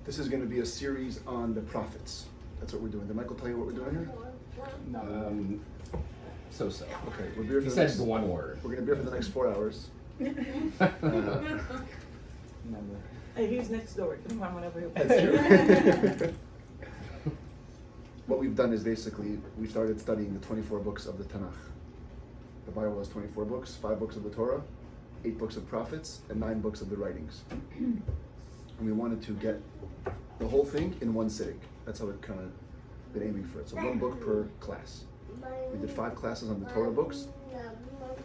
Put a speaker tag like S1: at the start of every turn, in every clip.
S1: This is going to be a series on the prophets. That's what we're doing. Did Michael tell you what we're doing here?
S2: No. So.
S1: Okay, we'll be here for
S2: He
S1: the
S2: said
S1: next,
S2: one word.
S1: we're going to be here for the next 4 hours.
S3: Hey, he's next door. Come on, whenever you
S1: That's true. What we've done is basically we started studying the 24 books of the Tanakh. The Bible has 24 books, 5 books of the Torah, 8 books of prophets, and 9 books of the writings. And we wanted to get the whole thing in one sitting. That's how we've kind of been aiming for it. So 1 book per class. We did 5 classes on the Torah books.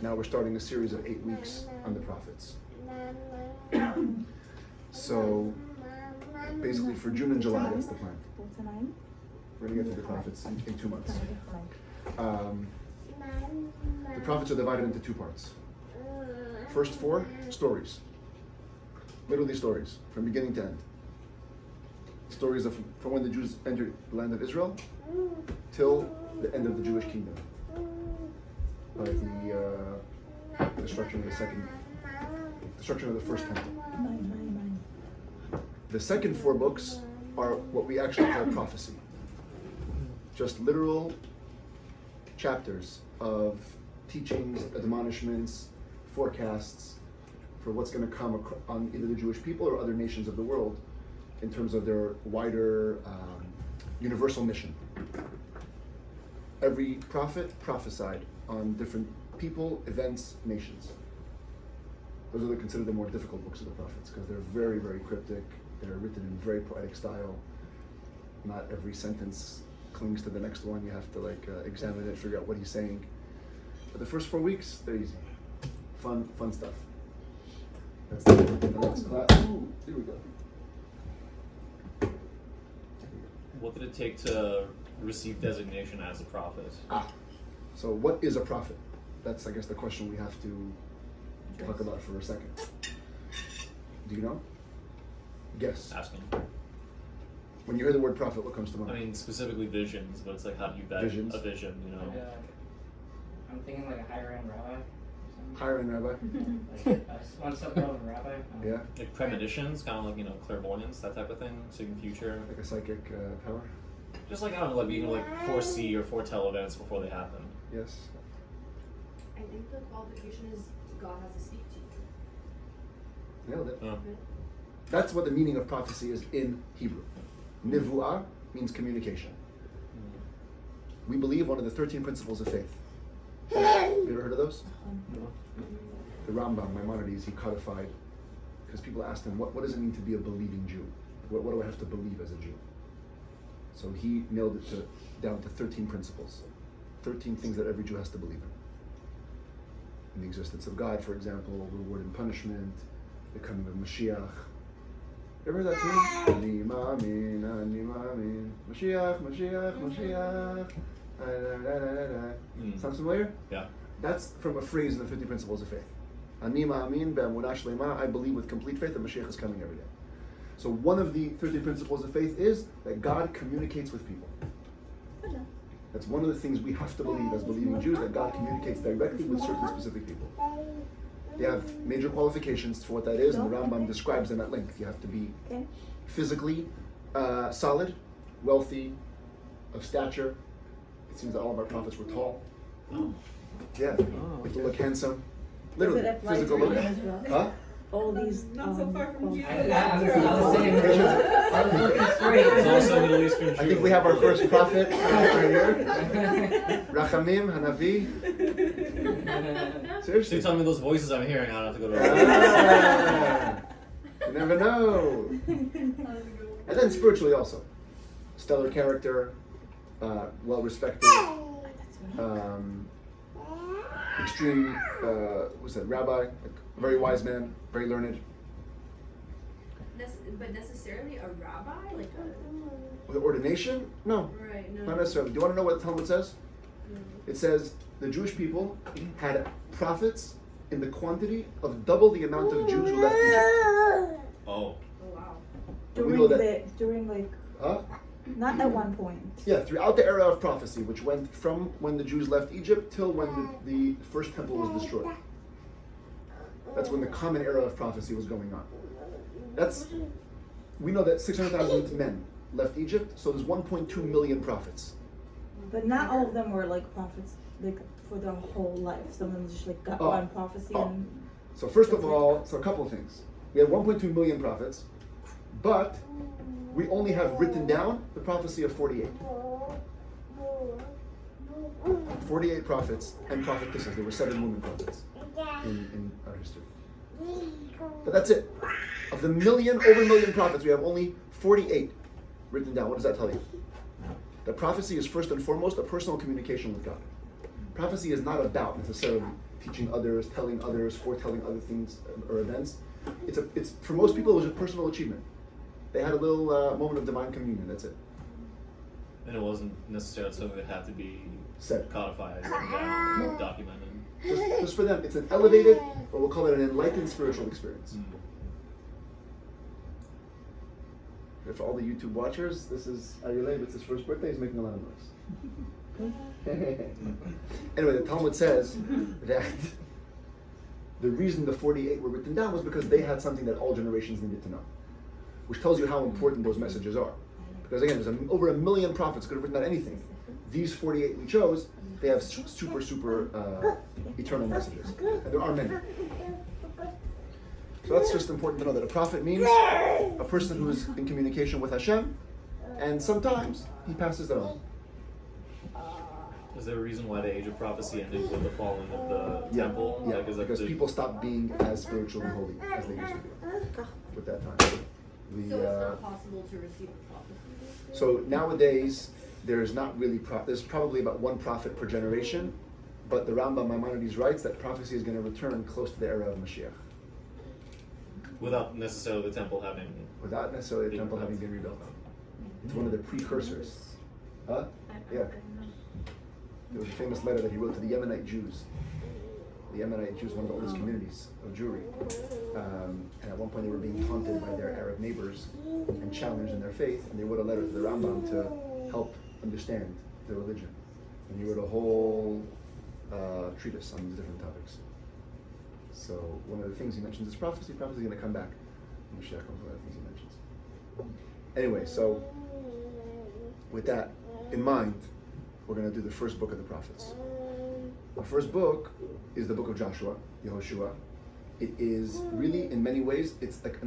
S1: Now we're starting a series of 8 weeks on the prophets. So basically for June and July, that's the plan. We're going to get through the prophets in 2 months. The prophets are divided into 2 parts. First 4, stories. Literally stories, from beginning to end. Stories of from when the Jews entered the land of Israel till the end of the Jewish kingdom. By the destruction of the first temple. The second 4 books are what we actually call prophecy. Just literal chapters of teachings, admonishments, forecasts for what's going to come on either the Jewish people or other nations of the world in terms of their wider universal mission. Every prophet prophesied on different people, events, nations. Those are considered the more difficult books of the prophets because they're very, very cryptic. They're written in very poetic style. Not every sentence clings to the next one. You have to examine it, figure out what he's saying. But the first 4 weeks, they're easy. Fun stuff. That's the next class. Ooh, here we go.
S4: What did it take to receive designation as a prophet?
S1: So what is a prophet? That's, I guess, the question we have to talk about for a second. Do you know? Guess.
S4: Asking.
S1: When you hear the word prophet, what comes to mind?
S4: I mean, specifically visions, but it's like, how do you vet
S1: Visions.
S4: a vision, you know?
S5: Yeah. I'm thinking like a higher end rabbi.
S1: Higher end rabbi.
S5: One step above a rabbi.
S1: Yeah.
S4: Like premonitions, kind of like, clairvoyance, that type of thing, seeing the future.
S1: Like a psychic power.
S4: Just like, I don't know, like being like foresee or foretell events before they happen.
S1: Yes.
S6: I think the qualification is God has to speak to you.
S1: Nailed it.
S4: Oh.
S1: That's what the meaning of prophecy is in Hebrew. Nivu'ah means communication. We believe one of the 13 principles of faith. You ever heard of those? The Rambam, Maimonides, he codified, because people asked him, what does it mean to be a believing Jew? What do I have to believe as a Jew? So he nailed it down to 13 principles. 13 things that every Jew has to believe in the existence of God, for example, reward and punishment, the coming of Mashiach. You ever heard that tune? Ani ma'amin, Mashiach, Mashiach, Mashiach. Sounds familiar?
S4: Yeah.
S1: That's from a phrase in the 50 Principles of Faith. Ani ma'amin be'amunah shlema, I believe with complete faith that Mashiach is coming every day. So one of the 30 Principles of Faith is that God communicates with people. That's one of the things we have to believe as believing Jews, that God communicates directly with certain specific people. They have major qualifications for what that is, and the Rambam describes them at length. You have to be physically solid, wealthy, of stature. It seems that all of our prophets were tall.
S4: Oh.
S1: Yeah,
S4: Oh,
S1: have to
S4: okay.
S1: look handsome.
S3: Does
S1: Literally,
S3: it apply
S1: physical
S3: to
S1: look.
S3: women as well?
S1: Huh?
S3: All these.
S6: Not so far from Jesus.
S5: I was about to say, I was looking
S4: There's
S5: straight.
S4: also Middle Eastern Jew.
S1: I think we have our first prophet right here. Rachamim, Hanavi.
S4: So
S1: Seriously.
S4: you're telling me those voices I'm hearing, I don't have to go to
S1: You never know. And then spiritually also. Stellar character, well respected, extreme, what's that, rabbi, like a very wise man, very learned.
S6: But necessarily a rabbi? Like a...
S1: The ordination? No,
S6: Right, no.
S1: not necessarily. Do you want to know what the Talmud says? It says the Jewish people had prophets in the quantity of double the amount of Jews who left Egypt.
S4: Oh.
S6: Oh, wow.
S1: We know that.
S3: During like,
S1: Huh?
S3: not at one point.
S1: Yeah, throughout the era of prophecy, which went from when the Jews left Egypt till when the first temple was destroyed. That's when the common era of prophecy was going on. That's we know that 600,000 men left Egypt, so there's 1.2 million prophets.
S3: But not all of them were like prophets, like for their whole life. Some of them just like got
S1: Oh.
S3: one prophecy
S1: Oh.
S3: and
S1: So first of all, so a couple of things. We have 1.2 million prophets, but we only have written down the prophecy of 48. 48 prophets and prophetesses. There were 7 women prophets in our history. But that's it. Of the over a million prophets, we have only 48 written down. What does that tell you? That prophecy is first and foremost a personal communication with God. Prophecy is not about necessarily teaching others, telling others, foretelling other things or events. It's for most people, it was a personal achievement. They had a little moment of divine communion. That's it.
S4: And it wasn't necessarily something that had to be
S1: Said.
S4: codified, written down, documented.
S1: Just for them, it's an elevated, or we'll call it an enlightened spiritual experience. For all the YouTube watchers, this is Ariel. It's his first birthday. He's making a lot of noise. Anyway, the Talmud says that the reason the 48 were written down was because they had something that all generations needed to know, which tells you how important those messages are. Because again, there's over a million prophets could have written down anything. These 48 we chose, they have super eternal messages, and there are many. So that's just important to know that a prophet means a person who is in communication with Hashem, and sometimes he passes it on.
S4: Is there a reason why the age of prophecy ended with the falling of the temple?
S1: Yeah,
S4: Like, is that
S1: because
S4: the-
S1: people stopped being as spiritually holy as they used to be at that time.
S6: So it's not possible to receive a prophecy?
S1: So nowadays, there's not really, there's probably about one prophet per generation, but the Rambam Maimonides writes that prophecy is going to return close to the era of Mashiach,
S4: without necessarily the temple having.
S1: without necessarily the temple having been rebuilt. It's one of the precursors. Huh? Yeah. There was a famous letter that he wrote to the Yemenite Jews. The Yemenite Jews, one of the oldest communities of Jewry. And at one point they were being taunted by their Arab neighbors and challenged in their faith, and they wrote a letter to the Rambam to help understand their religion. And he wrote a whole treatise on these different topics. So one of the things he mentions is prophecy. Prophecy is going to come back. Mashiach comes, one of the things he mentions. Anyway, so with that in mind, we're going to do the first book of the prophets. The first book is the book of Joshua, Yehoshua. It is really, in many ways, it's like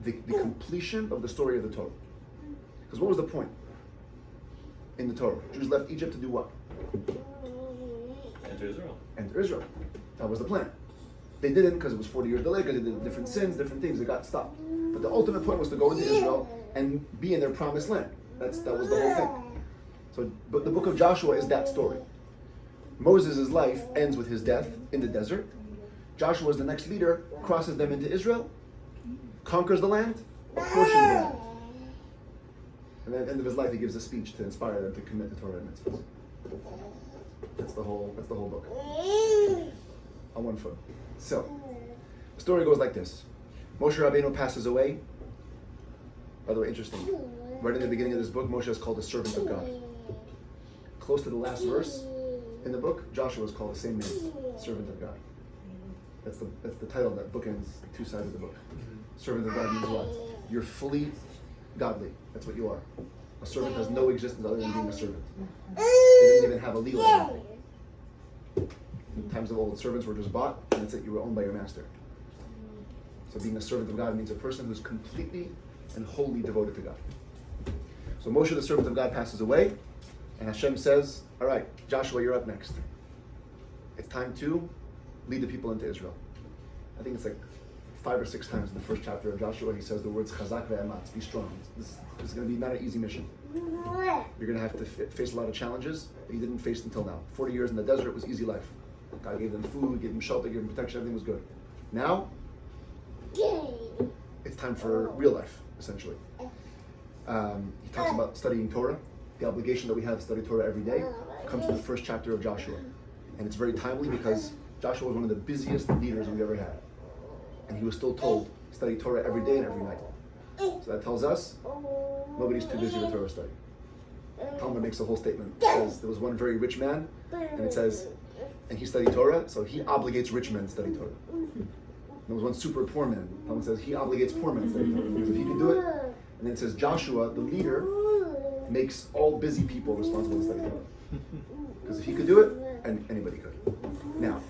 S1: the completion of the story of the Torah. Because what was the point in the Torah? Jews left Egypt to do what?
S4: Enter Israel.
S1: Enter Israel. That was the plan. They didn't because it was 40 years delayed, because they did different sins, different things. They got stopped. But the ultimate point was to go into Israel and be in their promised land. That was the whole thing. So, but the book of Joshua is that story. Moses' life ends with his death in the desert. Joshua is the next leader, crosses them into Israel, conquers the land, approaches the land. And then at the end of his life, he gives a speech to inspire them to commit the Torah and mitzvahs. That's the whole book. On one foot. So, the story goes like this. Moshe Rabbeinu passes away. By the way, interesting. Right in the beginning of this book, Moshe is called a servant of God. Close to the last verse in the book, Joshua is called the same name, servant of God. That's the title that bookends the two sides of the book. Servant of God means what? You're fully godly. That's what you are. A servant has no existence other than being a servant. They didn't even have a legal identity. In times of old, servants were just bought, and that's it. You were owned by your master. So being a servant of God means a person who's completely and wholly devoted to God. So Moshe, the servant of God, passes away, and Hashem says, all right, Joshua, you're up next. It's time to lead the people into Israel. I think it's like 5 or 6 times in the first chapter of Joshua, he says the words chazak ve'ematz, be strong. This is going to be not an easy mission. You're going to have to face a lot of challenges that you didn't face until now. 40 years in the desert was easy life. God gave them food, gave them shelter, gave them protection, everything was good. Now, it's time for real life, essentially. He talks about studying Torah. The obligation that we have to study Torah every day comes from the first chapter of Joshua. And it's very timely because Joshua was one of the busiest leaders we've ever had. And he was still told, study Torah every day and every night. So that tells us, nobody's too busy with Torah study. Talmud makes a whole statement. It says, there was one very rich man, and it says, and he studied Torah, so he obligates rich men to study Torah. There was one super poor man. Talmud says, he obligates poor men to study Torah. Because if he can do it, And then it says Joshua, the leader, makes all busy people responsible to study Torah. Because if he could do it, and anybody could. Now,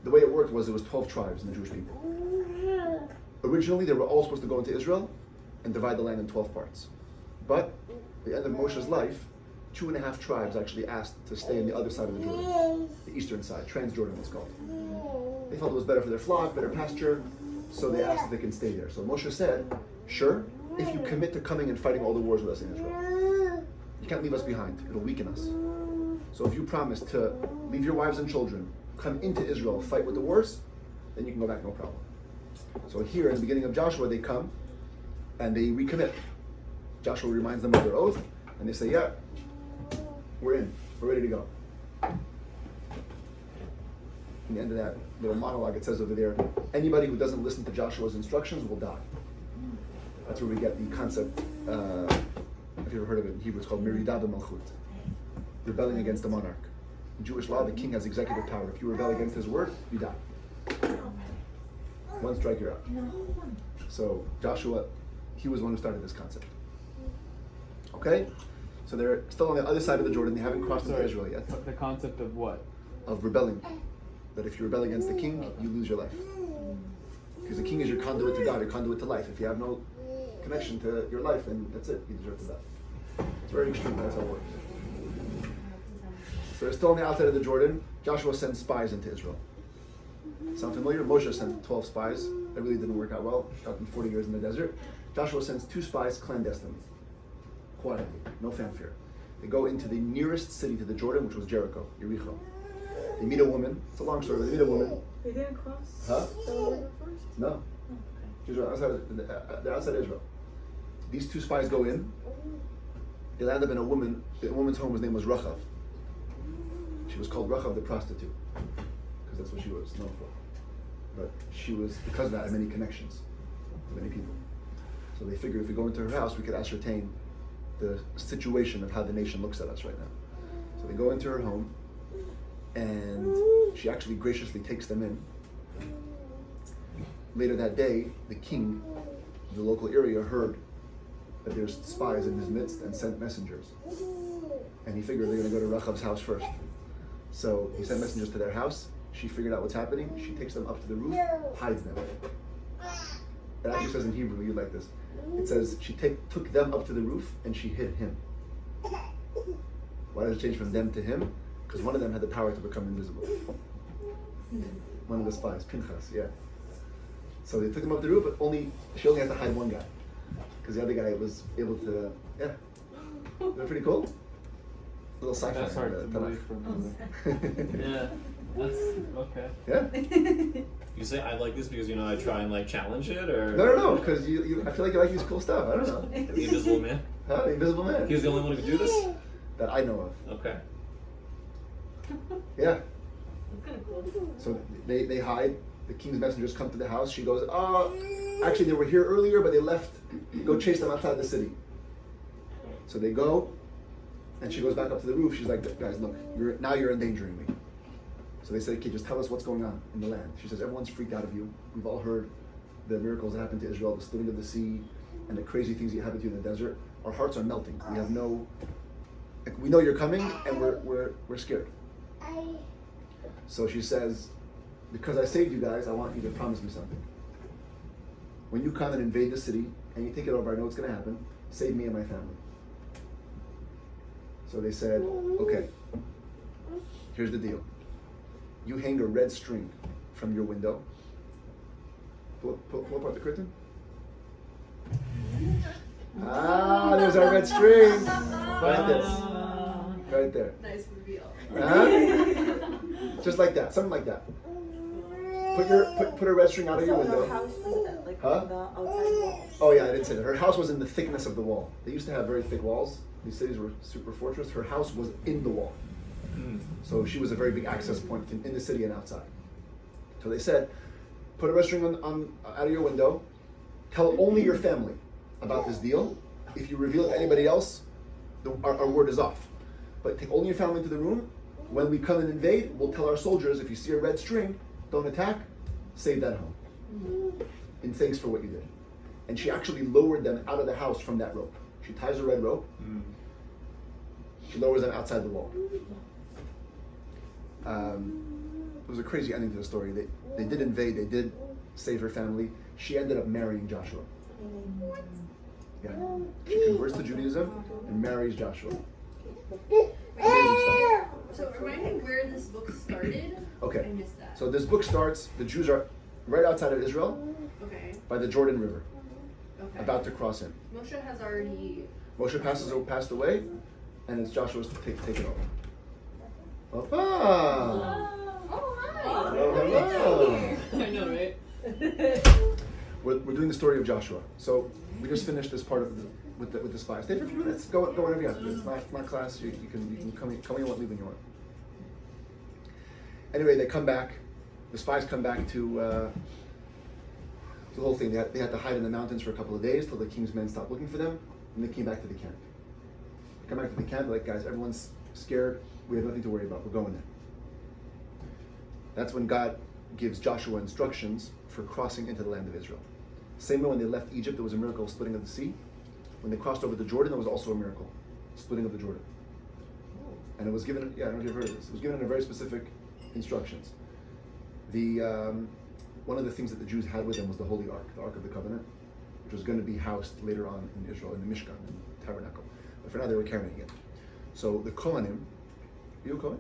S1: the way it worked was it was 12 tribes in the Jewish people. Originally, they were all supposed to go into Israel and divide the land in 12 parts. But at the end of Moshe's life, 2.5 tribes actually asked to stay on the other side of the Jordan, the eastern side, Transjordan it's called. They felt it was better for their flock, better pasture, so they asked if they can stay there. So Moshe said, sure, if you commit to coming and fighting all the wars with us in Israel. You can't leave us behind, it'll weaken us. So if you promise to leave your wives and children, come into Israel, fight with the wars, then you can go back, no problem. So here, in the beginning of Joshua, they come and they recommit. Joshua reminds them of their oath, and they say, yeah, we're in, we're ready to go. In the end of that little monologue, it says over there, anybody who doesn't listen to Joshua's instructions will die. That's where we get the concept, if you've ever heard of it in Hebrew, it's called Miridah b'malchut, rebelling against the monarch. In Jewish law, the king has executive power. If you rebel against his word, you die. One strike, you're out. So Joshua, he was the one who started this concept. Okay? So they're still on the other side of the Jordan. They haven't crossed into Israel yet.
S2: The concept of what?
S1: Of rebelling. That if you rebel against the king, you lose your life. Because the king is your conduit to God, your conduit to life. If you have no connection to your life, then that's it. You deserve to die. It's very extreme. That's how it works. So they're still on the outside of the Jordan. Joshua sends spies into Israel. Sound familiar? Moshe sent 12 spies. That really didn't work out well. Got them 40 years in the desert. Joshua sends 2 spies clandestinely. Quietly. No fanfare. They go into the nearest city to the Jordan, which was Jericho, Yericho. They meet a woman. It's a long story, but they meet a woman.
S3: They didn't cross
S1: Huh?
S3: the river first?
S1: No.
S3: Oh, okay.
S1: They're outside Israel. These 2 spies go in. They land up in a woman. The woman's home, his name was Rachav. She was called Rachav the prostitute, because that's what she was known for. But she was, because of that, had many connections to many people. So they figured if we go into her house, we could ascertain the situation of how the nation looks at us right now. So they go into her home, and she actually graciously takes them in. Later that day, the king of the local area heard that there's spies in his midst and sent messengers. And he figured they're going to go to Rachav's house first. So he sent messengers to their house. She figured out what's happening. She takes them up to the roof, hides them. It actually says in Hebrew, you like this. It says she took them up to the roof and she hid him. Why does it change from them to him? Because one of them had the power to become invisible. One of the spies, Pinchas, yeah. So they took him up the roof, but she only had to hide one guy. Because the other guy was able to, yeah. Isn't that pretty cool? A little sci-fi.
S2: That's hard to believe from Yeah, that's okay.
S1: Yeah?
S4: You say I like this because I try and challenge it, or
S1: No, because I feel like you like these cool stuff. I don't know.
S4: The Invisible Man.
S1: Huh? The Invisible Man.
S4: He was the only one who could do this.
S1: That I know of.
S4: Okay.
S1: Yeah.
S3: That's kind of cool.
S1: So they hide. The king's messengers come to the house. She goes, actually they were here earlier, but they left. Go chase them outside the city. So they go, and she goes back up to the roof. She's like, guys, look, you're endangering me. So they say, okay, just tell us what's going on in the land. She says, everyone's freaked out of you. We've all heard the miracles that happened to Israel, the splitting of the sea, and the crazy things that happened to you in the desert. Our hearts are melting. We know you're coming, and we're scared. So she says, because I saved you guys, I want you to promise me something. When you come and invade the city, and you take it over, I know what's going to happen. Save me and my family. So they said, okay, here's the deal. You hang a red string from your window. Pull apart the curtain. There's our red string. Right there.
S6: Nice reveal.
S1: Just like that, something like that. Put a red string out of your
S3: Her
S1: window.
S3: house was like
S1: Huh?
S3: on the outside wall.
S1: Oh yeah, I didn't say that. Her house was in the thickness of the wall. They used to have very thick walls. These cities were super fortress. Her house was in the wall. So she was a very big access point in the city and outside. So they said, put a red string on out of your window. Tell only your family about this deal. If you reveal it to anybody else, our word is off. But take only your family into the room. When we come and invade, we'll tell our soldiers, if you see a red string, don't attack, save that home. In thanks for what you did. and she actually lowered them out of the house from that rope. She ties a red rope. She lowers them outside the wall. It was a crazy ending to the story. They did invade. They did save her family. She ended up marrying Joshua. Yeah. She converts to Judaism and marries Joshua. Amazing stuff.
S6: So remind me where this book started. I
S1: Okay.
S6: missed that.
S1: So this book starts, the Jews are right outside of Israel
S6: Okay.
S1: by the Jordan River,
S6: Okay.
S1: about to cross in.
S6: Moshe has already.
S1: Moshe passed away, and it's Joshua's taken over. Papa!
S6: Oh hi.
S1: Oh, hello.
S2: I know, right?
S1: We're doing the story of Joshua. So we just finished this part of with the spies. Stay for a few minutes. Go whenever you have to. It's my class. You can come in when leave when you want. Anyway, they come back. The spies come back to the whole thing. They had to hide in the mountains for a couple of days till the king's men stopped looking for them, and they came back to the camp. They come back to the camp, they're like, guys, everyone's scared. We have nothing to worry about. We're going there. That's when God gives Joshua instructions for crossing into the land of Israel. Same way when they left Egypt, there was a miracle, splitting of the sea. When they crossed over the Jordan, there was also a miracle, splitting of the Jordan. And it was given, I don't know if you've heard of this, it was given in a very specific instructions. One of the things that the Jews had with them was the Holy Ark, the Ark of the Covenant, which was going to be housed later on in Israel, in the Mishkan, in the tabernacle. But for now, they were carrying it. So the Kohanim, you a Kohen?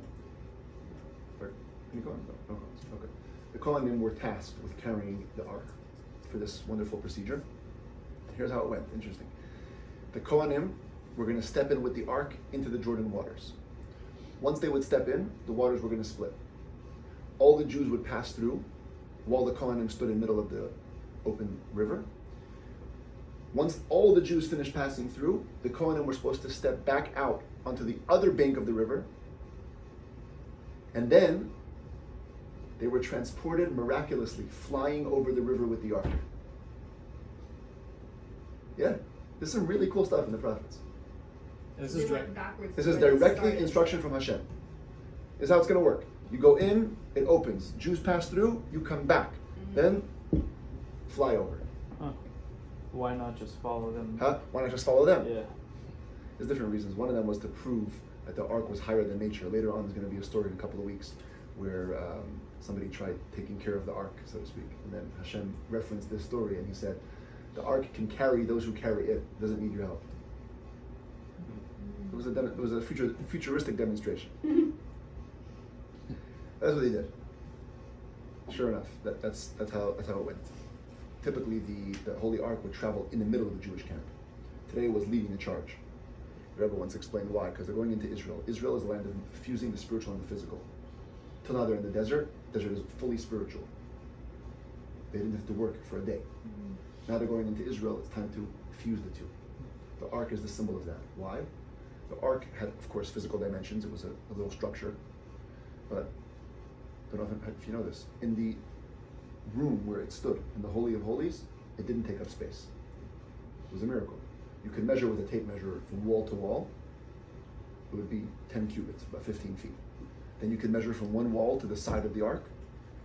S1: Or any Kohen? No Kohens. Okay. The Kohanim were tasked with carrying the Ark for this wonderful procedure. Here's how it went. Interesting. The Kohanim were going to step in with the Ark into the Jordan waters. Once they would step in, the waters were going to split. All the Jews would pass through while the Kohanim stood in the middle of the open river. Once all the Jews finished passing through, the Kohanim were supposed to step back out onto the other bank of the river, and then they were transported miraculously, flying over the river with the ark. Yeah, there's some really cool stuff in the prophets.
S4: This
S6: They
S4: is
S6: went backwards.
S1: This
S6: to
S1: is
S6: where they
S1: directly
S6: started.
S1: instruction from Hashem. This is how it's going to work. You go in, it opens. Jews pass through, you come back. Then fly over.
S2: Huh. Why not just follow them?
S1: Huh? Why not just follow them?
S2: Yeah.
S1: There's different reasons. One of them was to prove that the ark was higher than nature. Later on, there's going to be a story in a couple of weeks where somebody tried taking care of the ark, so to speak. And then Hashem referenced this story and he said, the ark can carry those who carry it, doesn't need your help. It was a futuristic demonstration. That's what he did. Sure enough, that's how it went. Typically, the Holy Ark would travel in the middle of the Jewish camp. Today it was leading the charge. The Rebbe once explained why, because they're going into Israel. Israel is the land of fusing the spiritual and the physical. Till now they're in the desert. The desert is fully spiritual. They didn't have to work for a day. Now they're going into Israel. It's time to fuse the two. The Ark is the symbol of that. Why? The Ark had, of course, physical dimensions. It was a little structure. But I don't know if you know this. In the room where it stood, in the Holy of Holies, it didn't take up space. It was a miracle. You could measure with a tape measure from wall to wall. It would be 10 cubits, about 15 feet. Then you could measure from one wall to the side of the ark,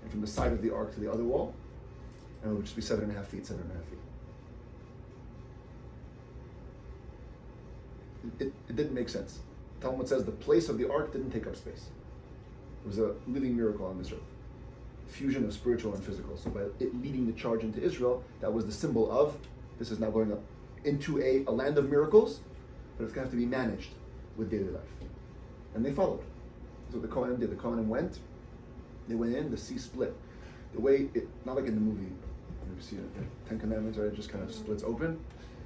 S1: and from the side of the ark to the other wall, and it would just be 7.5 feet, 7.5 feet. It didn't make sense. Talmud says the place of the ark didn't take up space. It was a living miracle on this earth. Fusion of spiritual and physical. So by it leading the charge into Israel, that was the symbol of, this is now going up into a land of miracles, but it's going to have to be managed with daily life. And they followed. That's what the Kohanim did. The Kohanim went, they went in, the sea split. The way it, not like in the movie, you see it, the Ten Commandments, right? It just kind of splits open.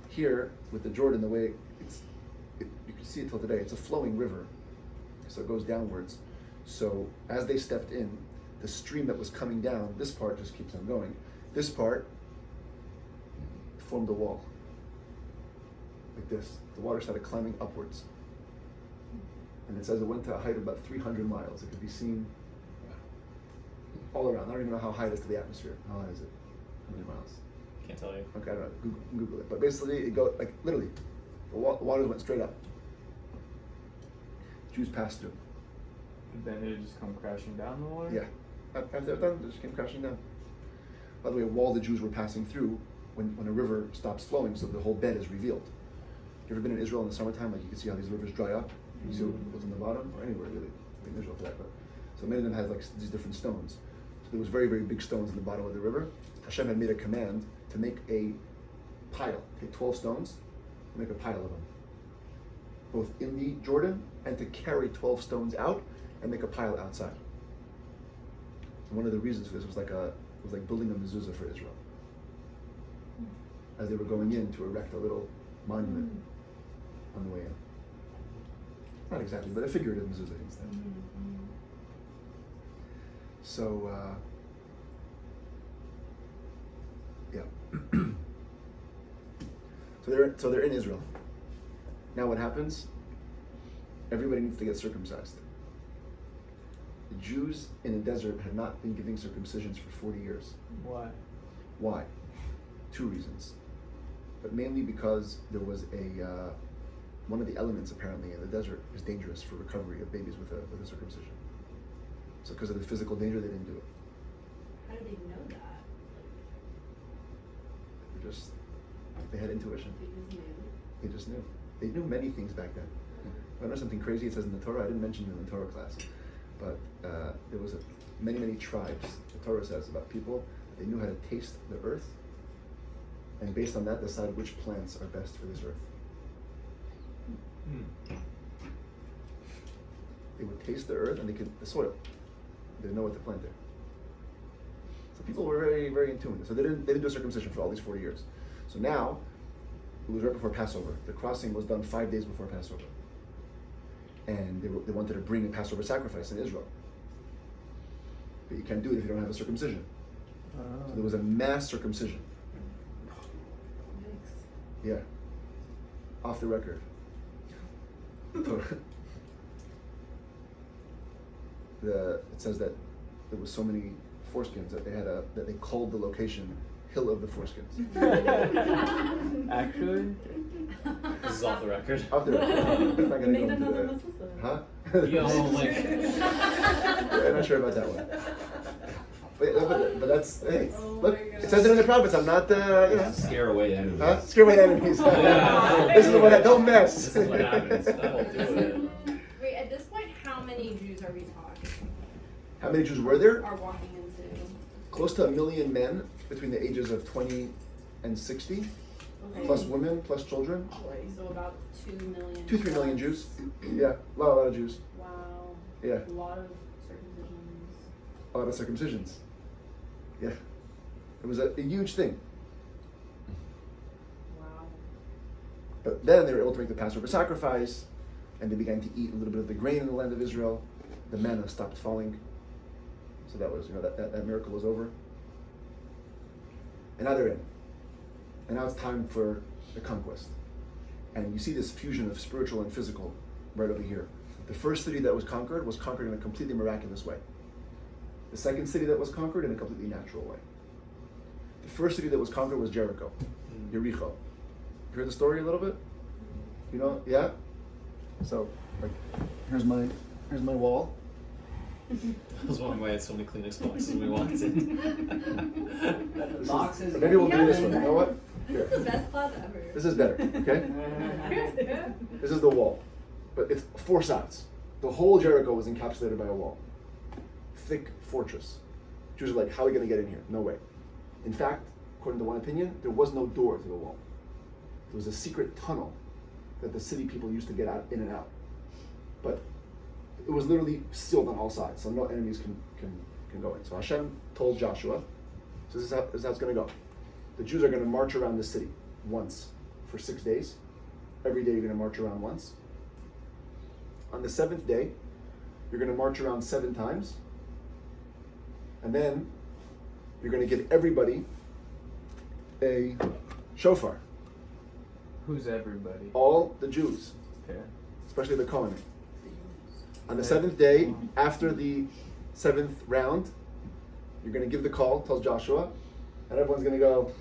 S1: Here, with the Jordan, the way you can see it till today, it's a flowing river. So it goes downwards. So as they stepped in, the stream that was coming down, this part just keeps on going. This part formed a wall. Like this. The water started climbing upwards. And it says it went to a height of about 300 miles. It could be seen all around. I don't even know how high it is to the atmosphere. How high is it? How many miles?
S4: Can't tell you.
S1: Okay, I don't know. Google it. But basically, it goes, like, literally, the waters went straight up. Jews passed through.
S2: Then it just come crashing down the water?
S1: Yeah. After they're done, they just came crashing down. By the way, while the Jews were passing through, when a river stops flowing, so the whole bed is revealed. You ever been in Israel in the summertime? Like you can see how these rivers dry up. You see what's on the bottom, or anywhere really. In Israel for that, but so many of them had like these different stones. So there was very, very big stones in the bottom of the river. Hashem had made a command to make a pile, take 12 stones, and make a pile of them, both in the Jordan and to carry 12 stones out and make a pile outside. And one of the reasons for this was like building a mezuzah for Israel, as they were going in to erect a little monument on the way in. Not exactly, but a figurative mezuzah instead. So, yeah. so they're in Israel. Now what happens? Everybody needs to get circumcised. The Jews in the desert had not been giving circumcisions for 40 years. Why? 2 reasons. But mainly because there was one of the elements apparently in the desert is dangerous for recovery of babies with a circumcision. So because of the physical danger, they didn't do it.
S6: How do they know that?
S1: They had intuition.
S6: They just knew.
S1: They just knew. They knew many things back then. I know something crazy it says in the Torah. I didn't mention it in the Torah class, but there was many, many tribes. The Torah says about people, they knew how to taste the earth, and based on that, decide which plants are best for this earth. They would taste the earth and the soil. They didn't know what to plant there. So people were very, very in tune with it. So they didn't do circumcision for all these 40 years. So now, it was right before Passover. The crossing was done 5 days before Passover. And they wanted to bring a Passover sacrifice in Israel. But you can't do it if you don't have a circumcision. So there was a mass circumcision. Yeah. Off the record. It says that there was so many foreskins that they called the location Hill of the Foreskins.
S2: Actually?
S4: This is off the record.
S1: Off the record. I'm not gonna go into the... Huh?
S2: Yo, like...
S1: Yeah, I'm not sure about that one. But that's, hey,
S6: Oh
S1: look,
S6: my
S1: it says it in the prophets. I'm not,
S4: Scare away enemies.
S1: Huh? Scare away enemies.
S4: Yeah.
S1: This is what don't mess.
S4: This is what happens. That'll do it.
S6: Wait, at this point, how many Jews are we talking?
S1: How many Jews were there?
S6: Are walking into?
S1: Close to 1 million men between the ages of 20 and 60, plus women, plus children.
S6: So about 2 million.
S1: 2-3 million Jews. Yeah, a lot of Jews.
S6: Wow.
S1: Yeah,
S6: A lot of circumcisions.
S1: a lot of circumcisions. Yeah, it was a huge thing.
S6: Wow.
S1: But then they were able to make the Passover sacrifice, and they began to eat a little bit of the grain in the land of Israel. The manna stopped falling. So that was, that miracle was over. And now they're in. And now it's time for the conquest. And you see this fusion of spiritual and physical right over here. The first city that was conquered in a completely miraculous way. The second city that was conquered in a completely natural way. The first city that was conquered was Jericho, Jericho. You heard the story a little bit? You know, yeah? So, like, here's my wall.
S4: I was wondering why I had so many Kleenex boxes we wanted.
S5: Boxes.
S1: Maybe we'll do this one. You know what? Here.
S6: This is the best class ever.
S1: This is better, okay? This is the wall. But it's 4 sides. The whole Jericho was encapsulated by a wall. Thick fortress. Jews are like, how are we going to get in here? No way. In fact, according to one opinion, there was no door to the wall. There was a secret tunnel that the city people used to get out, in and out. But it was literally sealed on all sides, so no enemies can go in. So Hashem told Joshua, so this is how it's going to go. The Jews are going to march around the city once for 6 days. Every day you're going to march around once. On the 7th day, you're going to march around 7 times. And then you're going to give everybody a shofar.
S2: Who's everybody?
S1: All the Jews,
S2: Okay.
S1: especially the Kohanim. On the 7th day, after the 7th round, you're going to give the call, tells Joshua, and everyone's going to go,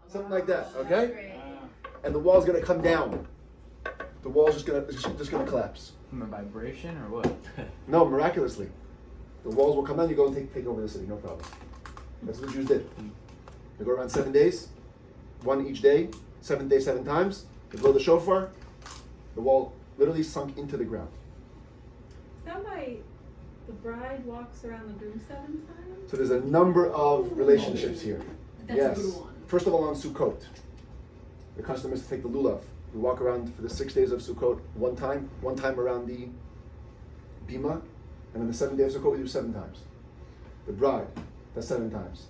S1: something like that, okay? And the wall's going to come down. The wall's just going to collapse.
S2: From a vibration or what?
S1: No, miraculously. The walls will come down, you go and take over the city, no problem. That's what the Jews did. They go around 7 days, one each day, 7 days, 7 times. They blow the shofar. The wall literally sunk into the ground.
S7: Is that why the bride walks around the groom 7 times?
S1: So there's a number of relationships here.
S6: That's
S1: Yes.
S6: a good one.
S1: First of all, on Sukkot, the custom is to take the lulav. We walk around for the 6 days of Sukkot one time around the bima, and on the 7th day of Sukkot we do 7 times. The bride does 7 times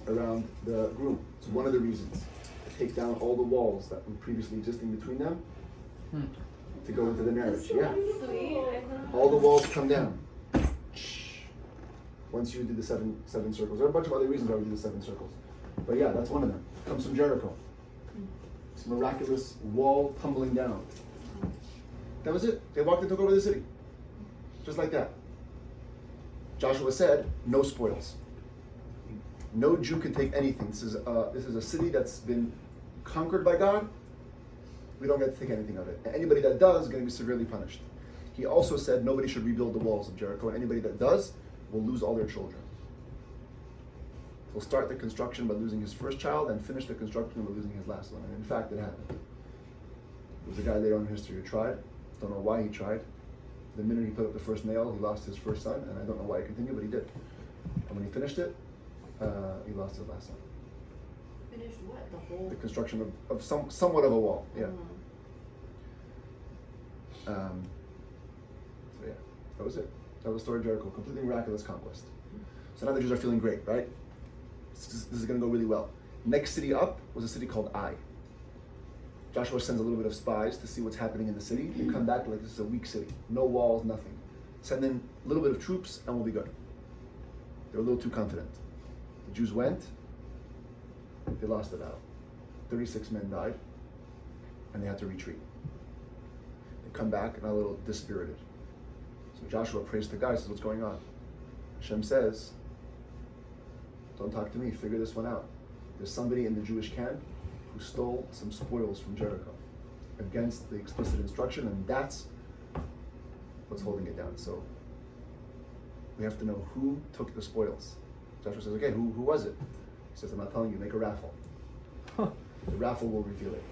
S1: around the groom. It's one of the reasons to take down all the walls that were previously existing between them to go into the marriage. Yeah,
S7: Sweet.
S1: all the walls come down. Once you do the seven circles. There are a bunch of other reasons why we do the 7 circles. But yeah, that's one of them. It comes from Jericho. This miraculous wall tumbling down. That was it. They walked and took over the city. Just like that. Joshua said, no spoils. No Jew can take anything. This is a city that's been conquered by God. We don't get to take anything of it. And anybody that does is going to be severely punished. He also said nobody should rebuild the walls of Jericho, and anybody that does will lose all their children. He'll start the construction by losing his first child and finish the construction by losing his last one. And in fact, it happened. There was a guy later on in history who tried. Don't know why he tried. The minute he put up the first nail, he lost his first son, and I don't know why he continued, but he did. And when he finished it, he lost his last son.
S6: Finished what? The whole.
S1: The construction of somewhat of a wall. Yeah. So yeah, that was it. That was the story of Jericho. Completely miraculous conquest. So now the Jews are feeling great, right? This is going to go really well. Next city up was a city called Ai. Joshua sends a little bit of spies to see what's happening in the city. They come back like this is a weak city. No walls, nothing. Send in a little bit of troops and we'll be good. They're a little too confident. The Jews went, they lost the battle. 36 men died, and they had to retreat. They come back and are a little dispirited. So Joshua prays to God, says, what's going on? Hashem says, don't talk to me, figure this one out. There's somebody in the Jewish camp who stole some spoils from Jericho against the explicit instruction, and that's what's holding it down. So we have to know who took the spoils. Joshua says, okay, who was it? He says, I'm not telling you, make a raffle. The raffle will reveal it.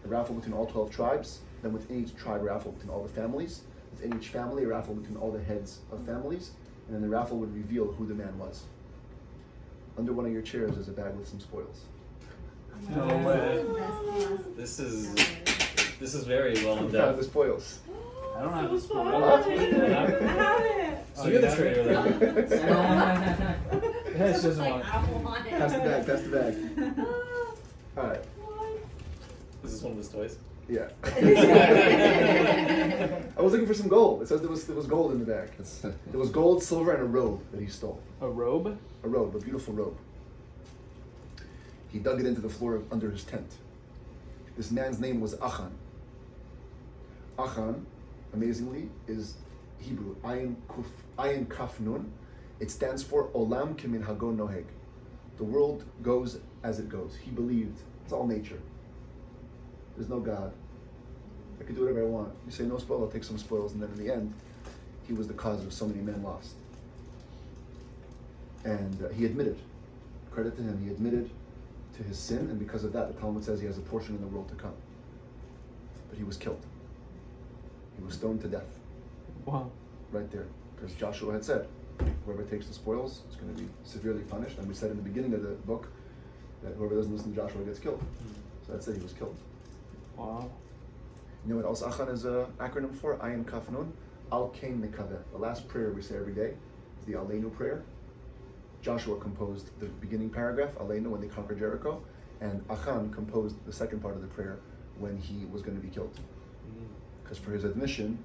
S1: A raffle between all 12 tribes, then within each tribe, a raffle between all the families, within each family, a raffle between all the heads of families, and then the raffle would reveal who the man was. Under one of your chairs is a bag with some spoils.
S4: No way. This is very well
S1: Who
S4: done.
S1: found the spoils?
S5: I don't have the
S7: So
S5: spoil.
S7: fun.
S1: Huh?
S7: I have it.
S4: So you're the trainer then.
S5: It's just
S6: like
S5: one.
S6: apple on it.
S1: Pass the bag. All right.
S4: Is this one of his toys?
S1: Yeah. I was looking for some gold. It says there was gold in the bag. There was gold, silver, and a robe that he stole.
S5: A robe?
S1: A robe, a beautiful robe. He dug it into the floor under his tent. This man's name was Achan. Achan, amazingly, is Hebrew. Ayin Kaf Nun. It stands for Olam Kimin Hagon Noheg. The world goes as it goes. He believed it's all nature. There's no God. I could do whatever I want. You say no spoil, I'll take some spoils, and then in the end, he was the cause of so many men lost. And he admitted, credit to him, he admitted to his sin, and because of that, the Talmud says he has a portion in the world to come. But he was killed. He was stoned to death.
S5: Wow.
S1: Right there. Because Joshua had said, whoever takes the spoils is going to be severely punished. And we said in the beginning of the book that whoever doesn't listen to Joshua gets killed. So that's it, he was killed.
S5: Wow.
S1: You know what else Achan is an acronym for? Ayin Kaf Nun. Al Kain Mekaveh. The last prayer we say every day is the Aleinu prayer. Joshua composed the beginning paragraph, Aleinu, when they conquered Jericho, and Achan composed the second part of the prayer when he was going to be killed. Because for his admission,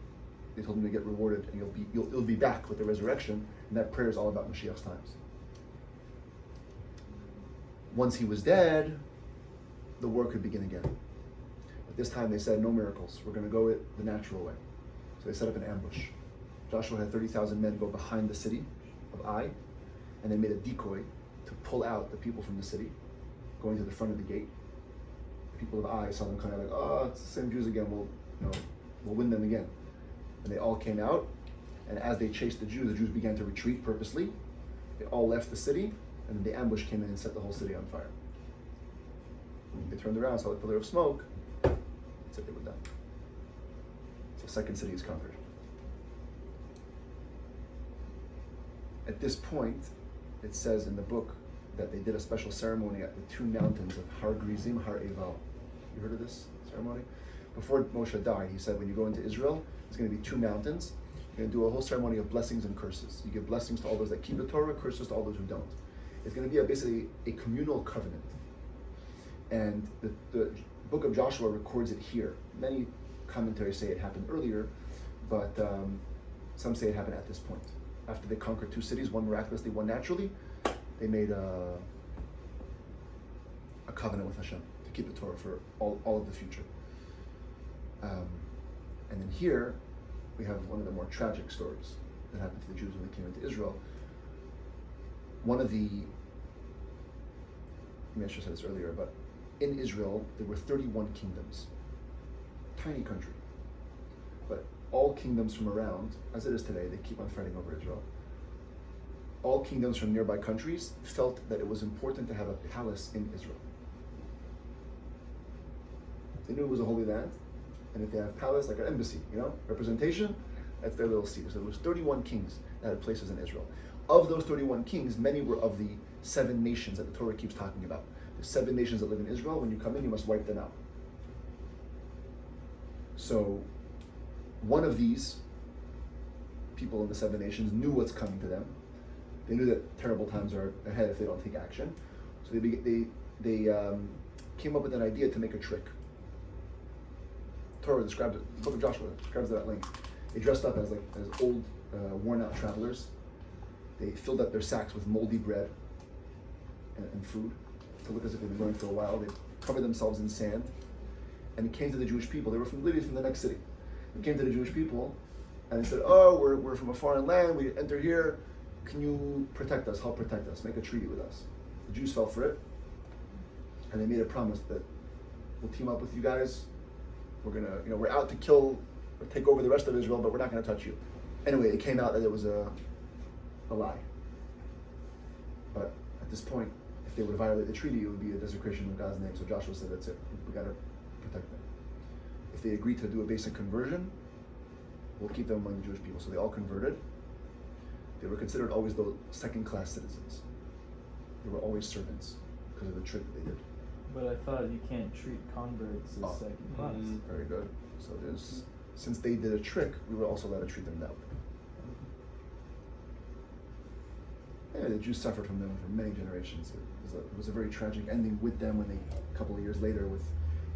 S1: they told him to get rewarded, and you'll be back with the resurrection, and that prayer is all about Mashiach's times. Once he was dead, the war could begin again. But this time they said, no miracles, we're going to go it the natural way. So they set up an ambush. Joshua had 30,000 men go behind the city of Ai, and they made a decoy to pull out the people from the city, going to the front of the gate. The people of Ai saw them kind of like, oh, it's the same Jews again, we'll win them again. And they all came out, and as they chased the Jews began to retreat purposely. They all left the city, And then the ambush came in and set the whole city on fire. They turned around, saw the pillar of smoke, said they were done. So second city is conquered. At this point, it says in the book that they did a special ceremony at the two mountains of Har Grizim, Har Eval. You heard of this ceremony? Before Moshe died, he said when you go into Israel, there's going to be two mountains. You're going to do a whole ceremony of blessings and curses. You give blessings to all those that keep the Torah, curses to all those who don't. It's going to be basically a communal covenant. And the Book of Joshua records it here. Many commentaries say it happened earlier, but some say it happened at this point. After they conquered two cities, one miraculously, one naturally, they made a covenant with Hashem to keep the Torah for all of the future. And then here, we have one of the more tragic stories that happened to the Jews when they came into Israel. One of the, I should have said this earlier, but in Israel, there were 31 kingdoms. Tiny country. But all kingdoms from around, as it is today, they keep on fighting over Israel. All kingdoms from nearby countries felt that it was important to have a palace in Israel. They knew it was a holy land, and if they have a palace, like an embassy, representation, that's their little seat. So there was 31 kings that had places in Israel. Of those 31 kings, many were of the 7 nations that the Torah keeps talking about. The 7 nations that live in Israel, when you come in, you must wipe them out. So one of these people in the 7 nations knew what's coming to them. They knew that terrible times are ahead if they don't take action. So they came up with an idea to make a trick. Torah describes it. The Book of Joshua describes it at length. They dressed up as old, worn-out travelers. They filled up their sacks with moldy bread and food to look as if they'd been going for a while. They covered themselves in sand, and it came to the Jewish people. They were from literally from the next city. It came to the Jewish people, and they said, "Oh, we're from a foreign land. We entered here. Can you protect us? Help protect us. Make a treaty with us." The Jews fell for it, and they made a promise that we'll team up with you guys. We're gonna, we're out to kill or take over the rest of Israel, but we're not gonna touch you. Anyway, it came out that it was a lie. But at this point, if they would violate the treaty, it would be a desecration of God's name. So Joshua said, "That's it. We gotta protect them." If they agreed to do a basic conversion, we'll keep them among the Jewish people. So they all converted. They were considered always those second-class citizens. They were always servants because of the trick that they did.
S5: But I thought you can't treat converts as second class.
S1: Very good. So since they did a trick, we were also allowed to treat them that way. Yeah, the Jews suffered from them for many generations. It was a very tragic ending with them when a couple of years later, with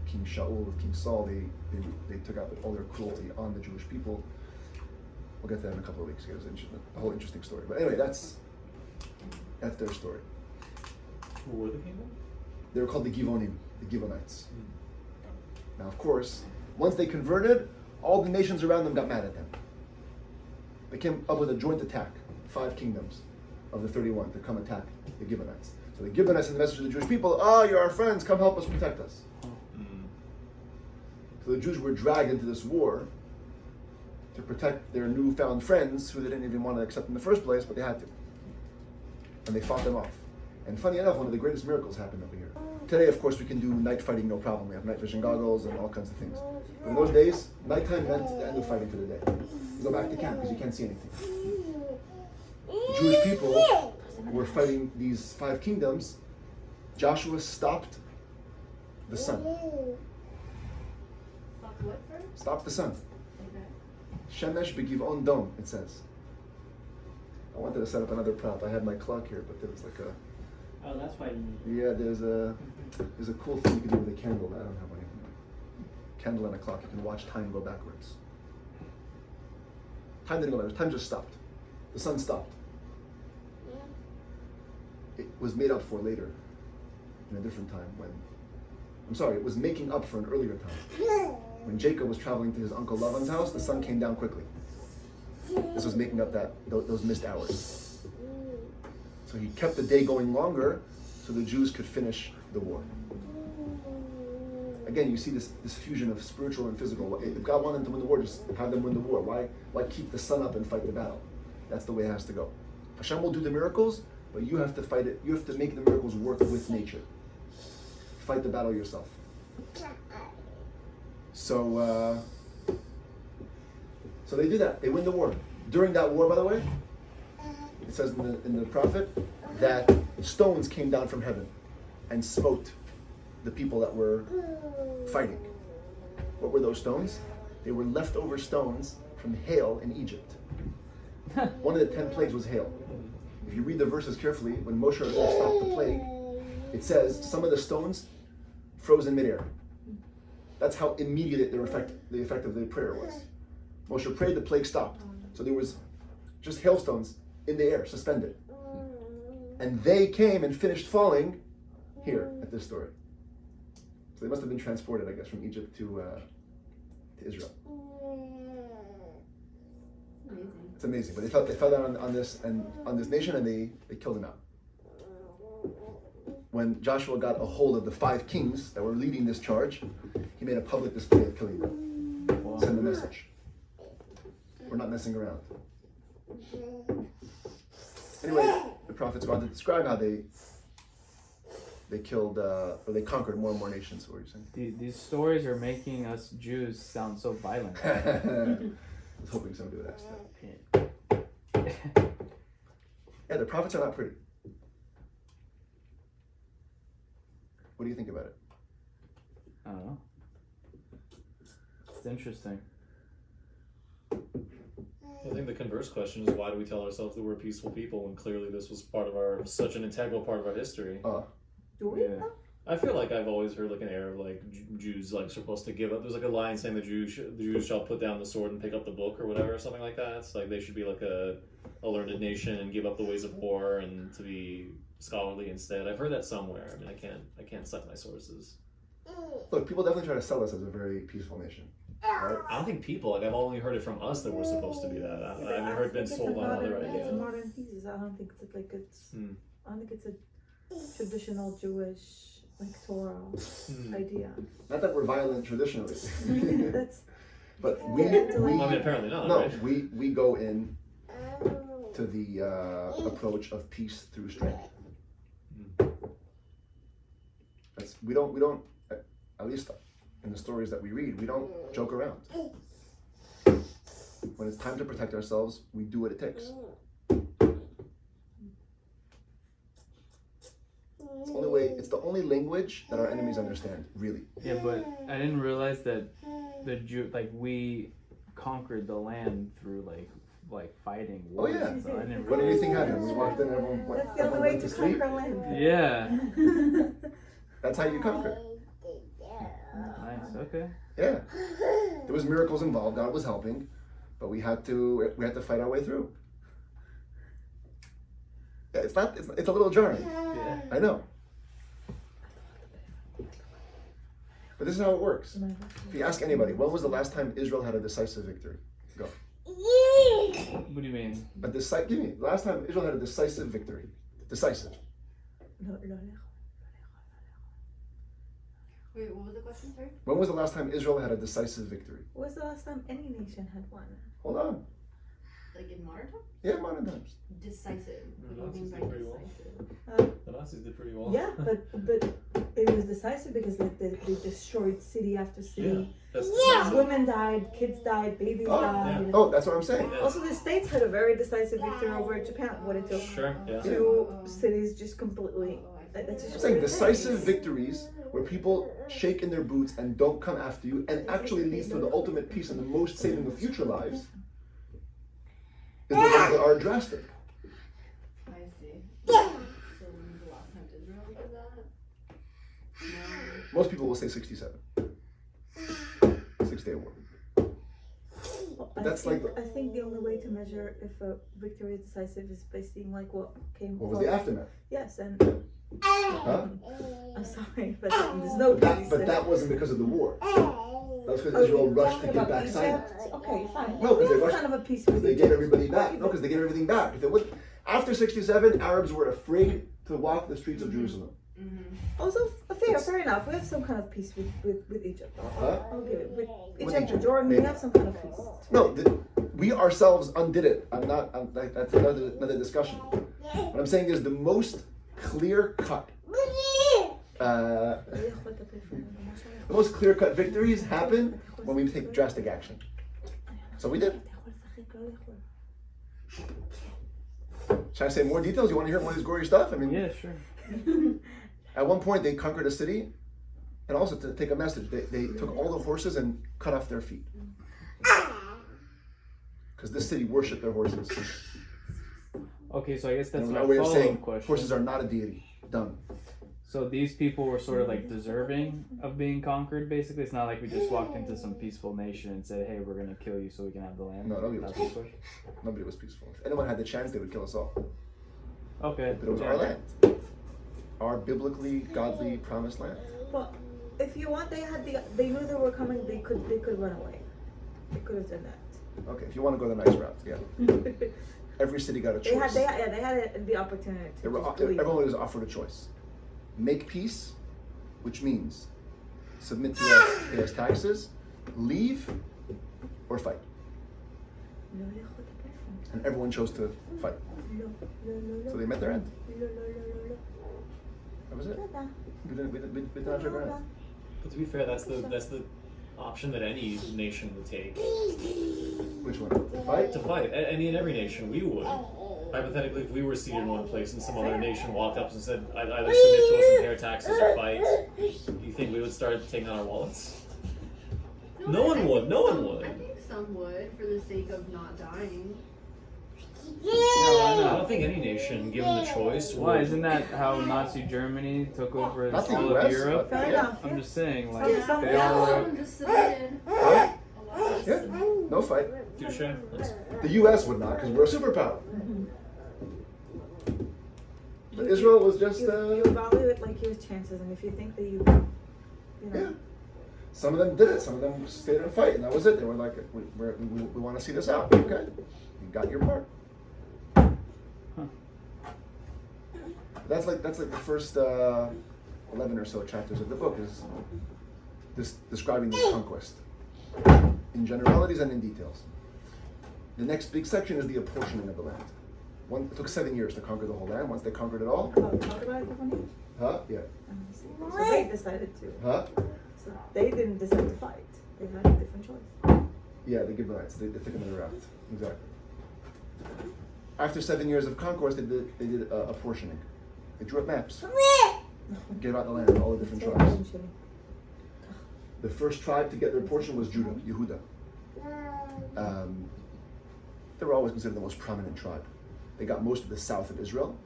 S1: King Shaul, with King Saul, they took out all their cruelty on the Jewish people. We'll get to that in a couple of weeks. It was a whole interesting story. But anyway, that's their story.
S4: Who were the kingdom?
S1: They were called the Givonim, the Givonites. Now, of course, once they converted, all the nations around them got mad at them. They came up with a joint attack, 5 kingdoms of the 31 to come attack the Gibeonites. So the Gibeonites sent the message to the Jewish people, you're our friends, come help us protect us. So the Jews were dragged into this war to protect their newfound friends who they didn't even want to accept in the first place, but they had to. And they fought them off. And funny enough, one of the greatest miracles happened over here. Today, of course, we can do night fighting no problem. We have night vision goggles and all kinds of things. But in those days, nighttime meant the end of fighting for the day. You go back to camp because you can't see anything. The Jewish people were fighting these 5 kingdoms. Joshua stopped the sun.
S6: Stop what first?
S1: Stop the sun.
S6: Okay.
S1: Shemesh begivon dom, it says. I wanted to set up another prop. I had my clock here, but there was like a...
S2: Oh, that's why you...
S1: Yeah, there's a cool thing you can do with a candle. I don't have one. Candle and a clock. You can watch time go backwards. Time didn't go backwards. Time just stopped. The sun stopped. It was made up for later, in a different time it was making up for an earlier time. When Jacob was traveling to his uncle Laban's house, the sun came down quickly. This was making up those missed hours. So he kept the day going longer so the Jews could finish the war. Again, you see this fusion of spiritual and physical. If God wanted them to win the war, just have them win the war. Why keep the sun up and fight the battle? That's the way it has to go. Hashem will do the miracles, but you have to fight it. You have to make the miracles work with nature. Fight the battle yourself. So they do that. They win the war. During that war, by the way, it says in the prophet that stones came down from heaven and smote the people that were fighting. What were those stones? They were leftover stones from hail in Egypt. One of the 10 plagues was hail. If you read the verses carefully, when Moshe stopped the plague, it says some of the stones froze in midair. That's how immediate the effect of the prayer was. Moshe prayed, the plague stopped. So there was just hailstones in the air, suspended. And they came and finished falling here at this story. So they must have been transported, I guess, from Egypt to Israel.
S6: Amazing.
S1: It's amazing. But they fell down on this nation and they killed them out. When Joshua got a hold of the 5 kings that were leading this charge, he made a public display of killing them.
S5: Wow.
S1: Send a message. We're not messing around. Anyway, the prophets go on to describe how they killed or they conquered more and more nations. What were you saying?
S5: These stories are making us Jews sound so violent.
S1: I was hoping somebody would ask that. Yeah, the prophets are not pretty. What do you think about it?
S5: I don't know. It's interesting.
S4: I think the converse question is, why do we tell ourselves that we're peaceful people when clearly this was such an integral part of our history?
S3: Do we?
S5: Yeah.
S4: I feel like I've always heard like an air of like Jews like supposed to give up. There's like a line saying the Jews shall put down the sword and pick up the book or whatever, or something like that. It's like they should be like a learned nation and give up the ways of war and to be scholarly instead. I've heard that somewhere. I mean, I can't cite my sources.
S1: Look, people definitely try to sell us as a very peaceful nation. Right?
S4: I don't think people, like, I've only heard it from us that we're supposed to be that. I haven't heard been sold on other
S3: It's a
S4: ideas.
S3: modern thesis. I don't think it's like I don't think it's a traditional Jewish like Torah idea.
S1: Not that we're violent traditionally,
S3: That's
S1: but
S4: I mean, apparently not,
S1: no,
S4: right?
S1: we go in to the approach of peace through strength. We don't at least in the stories that we read, we don't joke around. When it's time to protect ourselves, we do what it takes. It's the only language that our enemies understand, really.
S5: Yeah, but I didn't realize that we conquered the land through like fighting
S1: Oh
S5: wars.
S1: yeah.
S5: So I didn't
S1: What do you
S5: realize
S1: think
S5: that.
S1: happened? We walked in, everyone
S3: that's the only way
S1: went
S3: to
S1: to sleep.
S3: conquer land.
S5: Yeah.
S1: That's how you conquer.
S5: Nice. Okay.
S1: Yeah. There was miracles involved. God was helping, but we had to fight our way through. Yeah, it's a little jarring.
S5: Yeah.
S1: I know. But this is how it works. If you ask anybody, when was the last time Israel had a decisive victory? Go.
S5: What do you mean?
S1: Give me. The last time Israel had a decisive victory. Decisive.
S6: Wait, what was the question, sorry?
S1: When was the last time Israel had a decisive victory?
S3: When was the last time any nation had one?
S1: Hold on.
S6: Like in modern times?
S1: Yeah, modern times.
S6: Decisive.
S4: The
S6: What do you mean
S4: Nazis
S6: by
S4: did pretty well.
S6: decisive?
S4: The Nazis did pretty well.
S3: Yeah, but it was decisive because like they destroyed city after city.
S4: That's
S3: Women died, kids died, babies died.
S1: Oh, that's what I'm saying.
S4: Yeah.
S3: Also, the States had a very decisive victory over Japan. What it took
S4: Sure, yeah.
S3: 2 cities just completely. That's just
S1: I'm saying
S3: what it
S1: decisive
S3: takes.
S1: victories where people shake in their boots and don't come after you and actually leads to the ultimate peace and the most saving of future lives is the ones that are drastic.
S6: I see. So when was the last time Israel did that? No.
S1: Most people will say 67. 6-day war. That's
S3: I think the only way to measure if a victory is decisive is by seeing like what came.
S1: What was the aftermath?
S3: Yes, and
S1: Huh?
S3: I'm sorry, but there's no peace.
S1: But that wasn't because of the war. That's because Israel
S3: you're
S1: rushed to
S3: talking
S1: get
S3: about
S1: back Sinai.
S3: Egypt? Okay, fine.
S1: No, 'cause
S3: we
S1: they
S3: have
S1: rushed-
S3: kind of a peace
S1: Because
S3: with
S1: they gave
S3: Egypt.
S1: everybody back. No, because they gave everything back. If they would, after 67, Arabs were afraid to walk the streets of Jerusalem.
S3: Also, fair enough. We have some kind of peace with Egypt.
S1: Huh?
S3: I'll give it. With
S1: With
S3: Egypt
S1: Egypt,
S3: or Jordan, we
S1: maybe.
S3: have some kind of peace.
S1: No, we ourselves undid it. That's another discussion. What I'm saying is the most clear cut. The most clear cut victories happen when we take drastic action. So we did. Should I say more details? You want to hear more of this gory stuff? I mean,
S5: Yeah, sure.
S1: at one point they conquered a city, and also to take a message, they took all the horses and cut off their feet. Because this city worshipped their horses.
S5: Okay, so I guess that's
S1: And
S5: my
S1: our way of
S5: follow-up
S1: saying
S5: question.
S1: horses are not a deity. Done.
S5: So these people were sort of like deserving of being conquered, basically. It's not like we just walked into some peaceful nation and said, "Hey, we're gonna kill you so we can have the land."
S1: No, nobody was
S5: That's the
S1: peaceful.
S5: question.
S1: Nobody was peaceful. If anyone had the chance, they would kill us all.
S5: Okay.
S1: But it was
S5: yeah.
S1: our land. Our biblically godly promised land.
S3: But if you want, they knew they were coming. They could run away. They could have done that.
S1: Okay, if you want to go the nice route, yeah. Every city got a choice.
S3: They had the opportunity to just leave.
S1: Everyone was offered a choice. Make peace, which means submit to us, pay us taxes, leave, or fight. And everyone chose to fight. So they met their end. That was it. We did not shake our hands.
S4: But to be fair, that's the option that any nation would take.
S1: Which one? To fight?
S4: To fight. Any and every nation, we would. Hypothetically, if we were seated in one place and some other nation walked up and said, "I'd either submit to us and pay our taxes or fight," do you think we would start taking out our wallets? No one would. No one would.
S6: I think some would for the sake of not dying.
S4: I don't think any nation, given the choice, would.
S5: Why isn't that how Nazi Germany took over
S1: Not the
S5: all of
S1: US,
S5: Europe?
S1: but-
S3: Fair enough.
S5: I'm just saying, like
S3: Yeah.
S5: they
S6: Yeah, a
S5: all
S6: lot of
S5: were.
S6: them just submitted.
S1: Huh?
S6: A lot of them just
S1: Yeah.
S6: submitted.
S1: No fight.
S4: Touche.
S1: The US would not, because we're a superpower. But Israel was just,
S3: You evaluate like your chances, and if you think that you know.
S1: yeah. Some of them did it. Some of them stayed in a fight, and that was it. They were like, we want to see this out. Okay, you got your part. That's like the first 11 or so chapters of the book is this describing this conquest in generalities and in details. The next big section is the apportioning of the land. It took 7 years to conquer the whole land. Once they conquered it all,
S3: Talk about it for me.
S1: huh? Yeah.
S3: So they decided to.
S1: Huh?
S3: So they didn't decide to fight. They had a different choice.
S1: Yeah, they give the rights. They took another route. Exactly. After 7 years of conquest, they did apportioning. They drew up maps. Gave out the land to all the different tribes. The first tribe to get their portion was Judah, Yehuda. They were always considered the most prominent tribe. They got most of the south of Israel,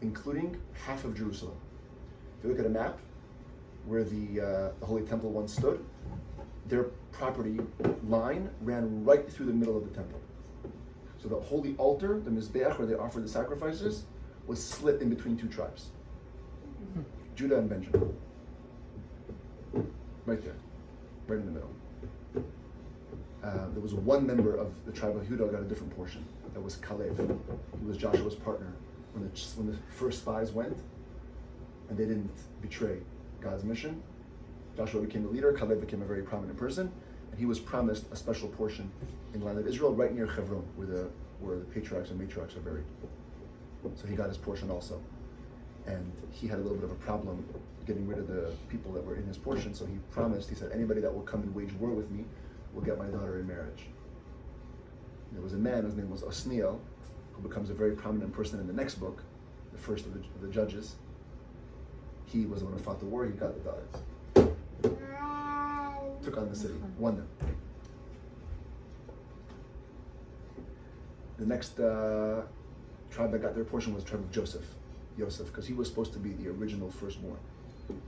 S1: including half of Jerusalem. If you look at a map where the Holy Temple once stood, their property line ran right through the middle of the temple. So the holy altar, the Mizbeach, where they offered the sacrifices, was split in between two tribes. Judah and Benjamin. Right there. Right in the middle. There was one member of the tribe of Judah got a different portion. That was Caleb. He was Joshua's partner. When the first spies went, and they didn't betray God's mission, Joshua became the leader. Caleb became a very prominent person, and he was promised a special portion in the land of Israel, right near Hebron, where the patriarchs and matriarchs are buried. So he got his portion also, and he had a little bit of a problem getting rid of the people that were in his portion. So he promised. He said, "Anybody that will come and wage war with me will get my daughter in marriage." There was a man whose name was Osniel, who becomes a very prominent person in the next book, the first of the judges. He was the one who fought the war. He got the daughters. Took on the city, won them. The next tribe that got their portion was the tribe of Joseph, because he was supposed to be the original firstborn.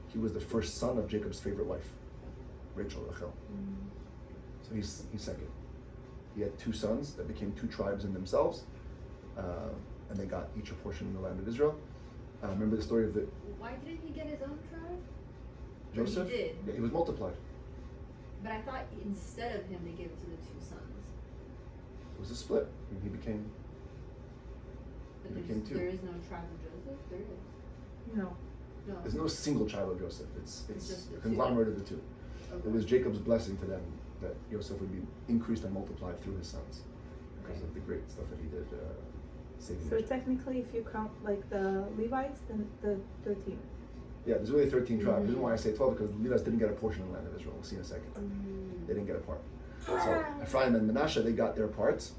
S1: He was the first son of Jacob's favorite wife, Rachel. So he's second. He had two sons that became two tribes in themselves, and they got each a portion in the land of Israel. Remember the story of the
S6: Why didn't he get his own tribe?
S1: Joseph?
S6: He did.
S1: Yeah, he was multiplied.
S6: But I thought instead of him, they gave it to the two sons.
S1: It was a split. He became.
S6: But
S1: It became two.
S6: there is no tribe of Joseph? There is.
S3: No.
S6: No.
S1: There's no single child of Joseph. It's
S6: just the
S1: a
S6: two.
S1: conglomerate of the two.
S6: Okay.
S1: It was Jacob's blessing to them that Joseph would be increased and multiplied through his sons. because of the great stuff that he did saving
S3: So
S1: Egypt.
S3: technically, if you count like the Levites, then the 13.
S1: Yeah, there's really 13 tribes. The reason why I say 12 because the Levites didn't get a portion of the land of Israel. We'll see in a second. They didn't get a part. So Ephraim and Manasseh, they got their parts.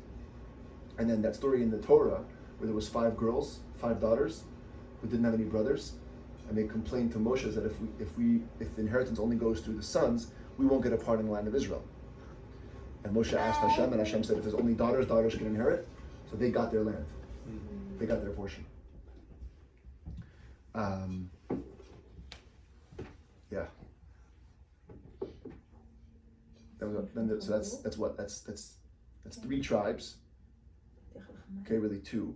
S1: And then that story in the Torah where there was 5 girls, 5 daughters, who didn't have any brothers, and they complained to Moshe that if the inheritance only goes through the sons, we won't get a part in the land of Israel. And Moshe asked Hashem, and Hashem said, if there's only daughters, daughters can inherit. So they got their land. They got their portion. Yeah. So that's what? That's 3 tribes. Okay, really 2.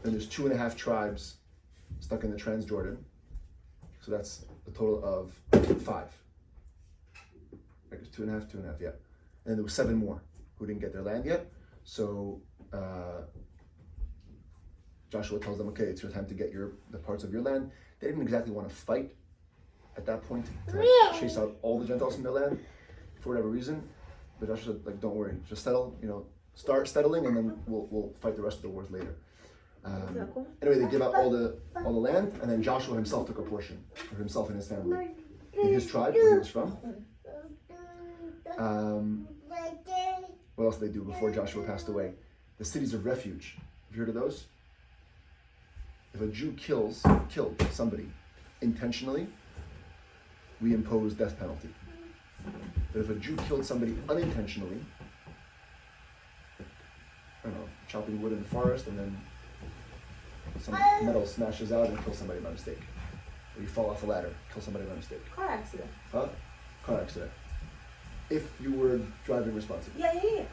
S1: Then there's 2.5 tribes stuck in the Transjordan. So that's a total of 5. Right, there's 2.5, yeah. And there was 7 more who didn't get their land yet. So Joshua tells them, okay, it's your time to get the parts of your land. They didn't exactly want to fight at that point to chase out all the Gentiles from their land for whatever reason. But Joshua said, don't worry, just settle, start settling, and then we'll fight the rest of the wars later. Anyway, they give out all the land, and then Joshua himself took a portion for himself and his family in his tribe where he was from. What else did they do before Joshua passed away? The cities of refuge. Have you heard of those? If a Jew killed somebody intentionally, we impose death penalty. But if a Jew killed somebody unintentionally, I don't know, chopping wood in the forest and then some metal smashes out and kills somebody by mistake. Or you fall off a ladder, kill somebody by mistake.
S3: Car accident.
S1: Huh? Car accident. If you were driving responsibly.
S3: Yeah.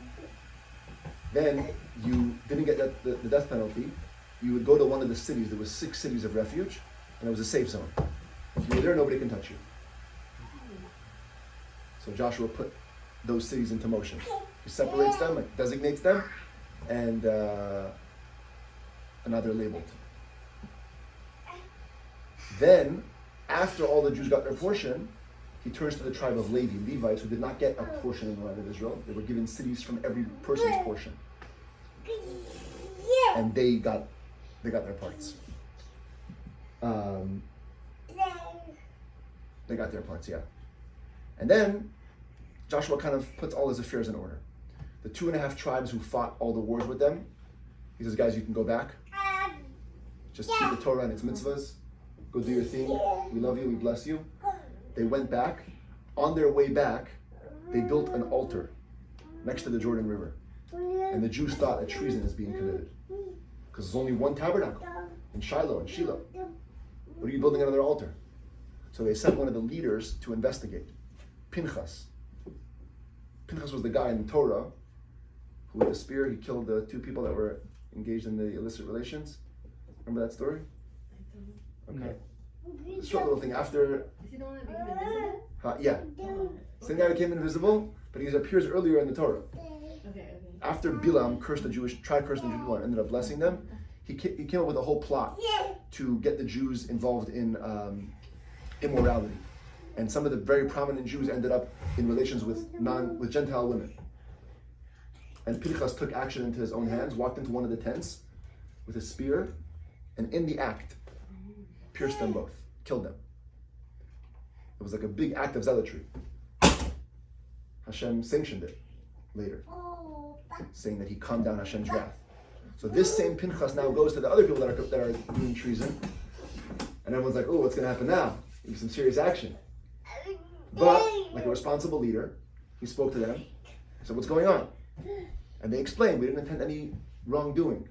S1: Then you didn't get the death penalty. You would go to one of the cities. There was 6 cities of refuge, and it was a safe zone. If you were there, nobody can touch you. So Joshua put those cities into motion. He separates them, like designates them, and now they're labeled. Then, after all the Jews got their portion, he turns to the tribe of Levites, who did not get a portion in the land of Israel. They were given cities from every person's portion. And they got their parts. They got their parts, yeah. And then Joshua kind of puts all his affairs in order. The 2.5 tribes who fought all the wars with them, he says, guys, you can go back. Just keep the Torah and its mitzvahs. Go do your thing. We love you. We bless you. They went back. On their way back, they built an altar next to the Jordan River. And the Jews thought that treason is being committed. Because there's only one tabernacle in Shiloh and Shiloh. What are you building another altar? So they sent one of the leaders to investigate. Pinchas. Pinchas was the guy in the Torah who with a spear, he killed the 2 people that were engaged in the illicit relations. Remember that story? Okay.
S5: No.
S1: Short little thing. After
S6: Is he the one that became invisible?
S1: yeah. Same guy became invisible, but he appears earlier in the Torah.
S6: Okay.
S1: After Bilam tried to curse the Jewish people and ended up blessing them, he came up with a whole plot to get the Jews involved in immorality. And some of the very prominent Jews ended up in relations with Gentile women. And Pinchas took action into his own hands, walked into one of the tents with a spear, and in the act, pierced them both, killed them. It was like a big act of zealotry. Hashem sanctioned it later, saying that he calmed down Hashem's wrath. So this same Pinchas now goes to the other people that are doing treason, and everyone's like, oh, what's going to happen now? Maybe some serious action. But, like a responsible leader, he spoke to them. He said, what's going on? And they explained, we didn't intend any wrongdoing.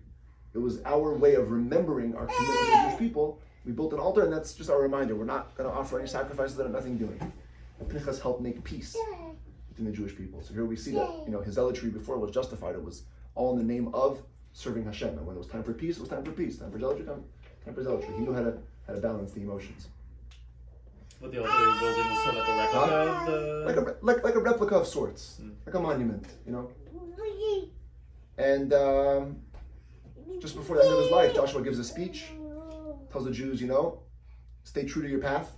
S1: It was our way of remembering our commitment to the Jewish people. We built an altar, and that's just our reminder. We're not going to offer any sacrifices that have nothing doing. And Pinchas helped make peace between the Jewish people. So here we see that his zealotry before was justified. It was all in the name of serving Hashem. And when it was time for peace, it was time for peace. Time for zealotry, time for zealotry. He knew how to balance the emotions.
S4: But the altar they were building was sort of like a replica of the...
S1: Like a replica of sorts. Like a monument, And just before the end of his life, Joshua gives a speech, tells the Jews, stay true to your path.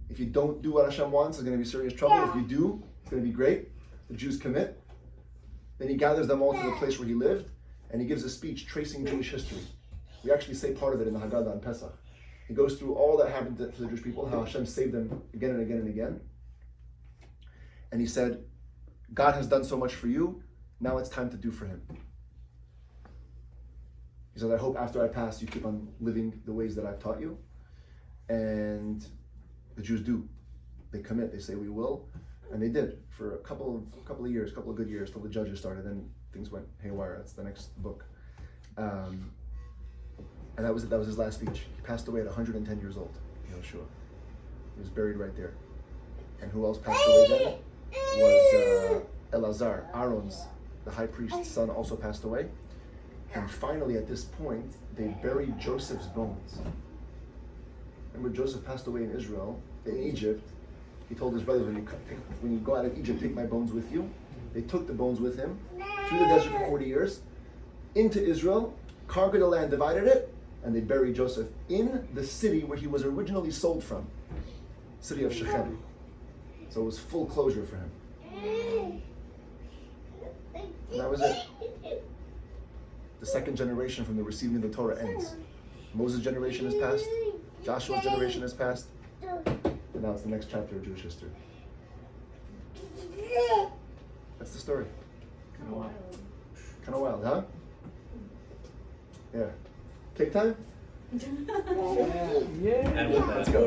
S1: If you don't do what Hashem wants, there's going to be serious trouble. If you do, it's going to be great. The Jews commit. Then he gathers them all to the place where he lived, and he gives a speech tracing Jewish history. We actually say part of it in the Haggadah on Pesach. He goes through all that happened to the Jewish people, how Hashem saved them again and again and again. And he said, God has done so much for you, now it's time to do for him. He said, I hope after I pass you keep on living the ways that I've taught you. And the Jews do. They commit, they say we will. And they did for a couple of years, couple of good years, till the judges started, then things went haywire. That's the next book. And that was his last speech. He passed away at 110 years old, Yehoshua. He was buried right there. And who else passed away then? Was Elazar, Aaron's, the high priest's son, also passed away. And finally, at this point, they buried Joseph's bones. Remember, Joseph passed away in Israel, in Egypt. He told his brothers, when you go out of Egypt, take my bones with you. They took the bones with him through the desert for 40 years, into Israel, conquered the land, divided it, and they buried Joseph in the city where he was originally sold from, city of Shechem. So it was full closure for him. And that was it. The second generation from the receiving of the Torah ends. Moses' generation has passed. Joshua's generation has passed. And now it's the next chapter of Jewish history. That's the story. Kind of wild, huh? Yeah. Cake time?
S5: Yeah.
S4: And with that,
S1: Let's go.